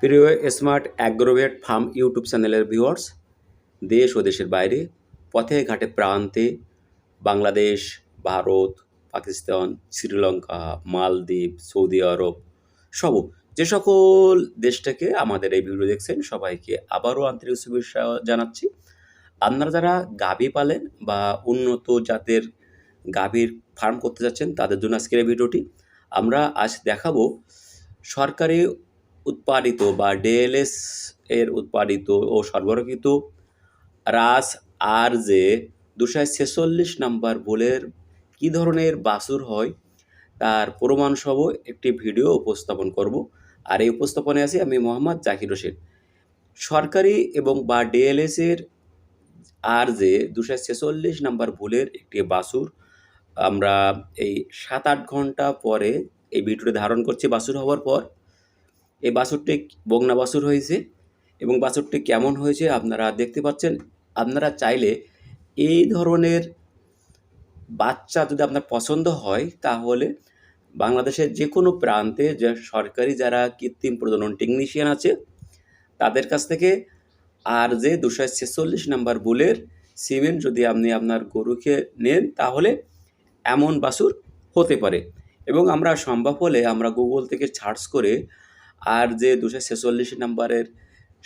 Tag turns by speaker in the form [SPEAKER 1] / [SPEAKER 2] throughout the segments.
[SPEAKER 1] প্রিয় smart Agrovet farm YouTube চ্যানেলের viewers, দেশ ও দেশের বাইরে, পথে ঘাটে প্রান্তে, বাংলাদেশ, ভারত, পাকিস্তান, শ্রীলঙ্কা, মালদ্বীপ, সৌদি আরব সহ যে সকল দেশ থেকে আমাদের এই ভিডিও দেখছেন সবাইকে আবারও আন্তরিক শুভেচ্ছা জানাচ্ছি। আপনারা যারা গাভী পালেন বা উন্নত জাতের গাভীর ফার্ম করতে যাচ্ছেন তাদের জন্য আজকের এই ভিডিওটি। আমরা আজ দেখাবো সরকারি উৎপাদিত বা ডিএলএস এর উৎপাদিত ও সরবরাহকৃত রাস আর যে 246 নাম্বার বুলের কী ধরনের বাছুর হয় তার প্রমাণসহ একটি ভিডিও উপস্থাপন করব। আর এই উপস্থাপনে আছি আমি মোহাম্মদ জাকির হোসেন। সরকারি এবং বা ডিএলএস এর আর যে 246 নাম্বার বুলের একটি বাছুর আমরা এই 7-8 ঘন্টা পরে এই ভিডিওটি ধারণ করছি। বাছুর হওয়ার পর এই বাছুরটি বকনা বাছুর হয়েছে এবং বাছুরটি কেমন হয়েছে আপনারা দেখতে পাচ্ছেন। আপনারা চাইলে এই ধরনের বাচ্চা যদি আপনার পছন্দ হয় তাহলে বাংলাদেশের যে কোনো প্রান্তে যে সরকারি যারা কৃত্রিম প্রজনন টেকনিশিয়ান আছে তাদের কাছ থেকে আর যে 246 নাম্বার বুলের সিমেন্ট যদি আপনি আপনার গরুকে নেন তাহলে এমন বাছুর হতে পারে। এবং আমরা সম্ভব হলে আমরা গুগল থেকে সার্চ করে আর যে 246 নাম্বারের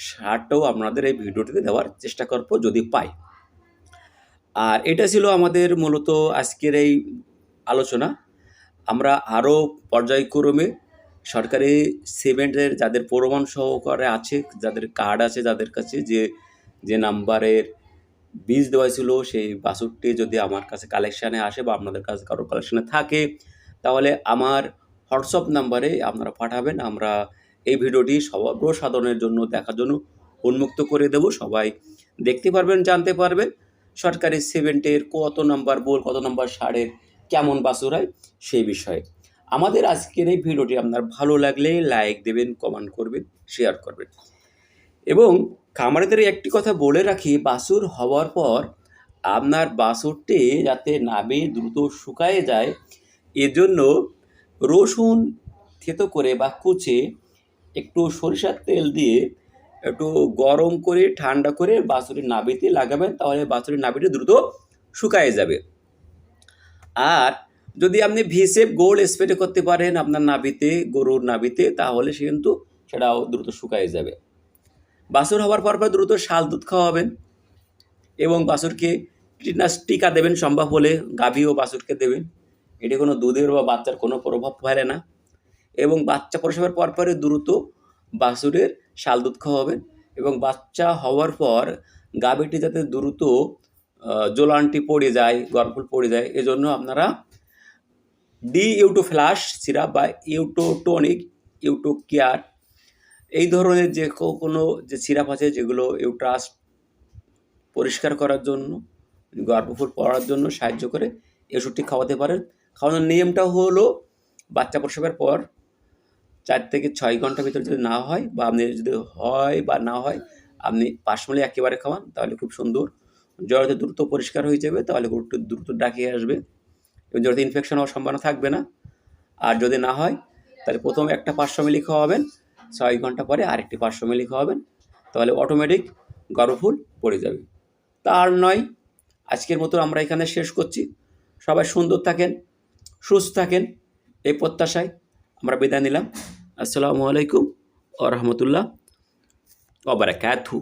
[SPEAKER 1] সারটাও আপনাদের এই ভিডিওটিতে দেওয়ার চেষ্টা করব যদি পাই। আর এটা ছিল আমাদের মূলত আজকের এই আলোচনা। আমরা আরও পর্যায়ক্রমে সরকারি সিমেন্টের যাদের প্রমাণ সহকারে আছে, যাদের কার্ড আছে, যাদের কাছে যে নাম্বারের বীজ দেওয়া ছিল সেই বাছুরটি যদি আমার কাছে কালেকশানে আসে বা আপনাদের কাছে কারো কালেকশানে থাকে তাহলে আমার হোয়াটসঅ্যাপ নাম্বারে আপনারা পাঠাবেন। আমরা এই ভিডিওটি সর্বসাধারণের জন্য দেখার জন্য উন্মুক্ত করে দেব। সবাই দেখতে পারবেন, জানতে পারবেন সরকারি সিমেন্টের কত নাম্বার বোল, কত নাম্বার সারের কেমন বাছুর হয় সেই বিষয়ে। আমাদের আজকের এই ভিডিওটি আপনার ভালো লাগলে লাইক দেবেন, কমেন্ট করবেন, শেয়ার করবেন। এবং খামারিদের একটি কথা বলে রাখি, বাছুর হওয়ার পর আপনার বাছুরটি যাতে নাভি দ্রুত শুকায়ে যায় এজন্য রসুন থেতো করে বা কুচে একটু সরিষার তেল দিয়ে একটু গরম করে ঠান্ডা করে বাছুরের নাভিতে লাগাবেন, তাহলে বাছুরের নাভিটি দ্রুত শুকায়ে যাবে। আর যদি আপনি ভিসেপ গোল্ড স্প্রে করতে পারেন আপনার নাভিতে, গরুর নাভিতে, তাহলে সে কিন্তু সেটাও দ্রুত শুকায়ে যাবে। বাছুর হওয়ার পর দ্রুত শাল দুধ খাওয়াবেন এবং বাছুরকে টিকা দেবেন, সম্ভব হলে গাভী ও বাছুরকে দেবেন। এটি কোনো দুধের বা বাচ্চার কোনো প্রভাব ফেলে না। এবং বাচ্চা প্রসবের পরপরই দ্রুত বাছুরের শাল দুধ খাওয়াবেন এবং বাচ্চা হওয়ার পর গাভীটি যাতে দ্রুত জোলানটি পড়ে যায়, গর্ভফুল পড়ে যায়, এজন্য আপনারা ইউটো ফ্লাশ সিরাপ বা ইউটো টনিক, ইউটো কেয়ার এই ধরনের যে কোনো যে সিরাপ আছে যেগুলো ইউট্রাস পরিষ্কার করার জন্য, গর্ভফুল পড়ার জন্য সাহায্য করে, এই ওষুধটি খাওয়াতে পারেন। খাওয়ানোর নিয়মটা হলো বাচ্চা প্রসবের পর 4 থেকে 6 ঘন্টার ভিতরে যদি না হয় বা আপনি যদি হয় বা না হয় আপনি 5 মিলি একেবারে খাওয়ান তাহলে খুব সুন্দর। জ্বরতে দ্রুত পরিষ্কার হয়ে যাবে, তাহলে গরুটি দ্রুত ডাকিয়ে আসবে এবং জ্বরতে ইনফেকশন হওয়ার সম্ভাবনা থাকবে না। আর যদি না হয় তাহলে প্রথমে একটা 500 মিলি খাওয়াবেন, 6 ঘন্টা পরে আরেকটি 500 মিলি খাওয়াবেন, তাহলে অটোমেটিক গর্ভফুল পড়ে যাবে। তার নয়, আজকের মতো আমরা এখানে শেষ করছি। সবাই সুন্দর থাকেন, সুস্থ থাকেন, এই প্রত্যাশায় আমরা বিদায় নিলাম। আসসালামু আলাইকুম ওয়া রাহমাতুল্লাহ ওয়া বারাকাতুহু।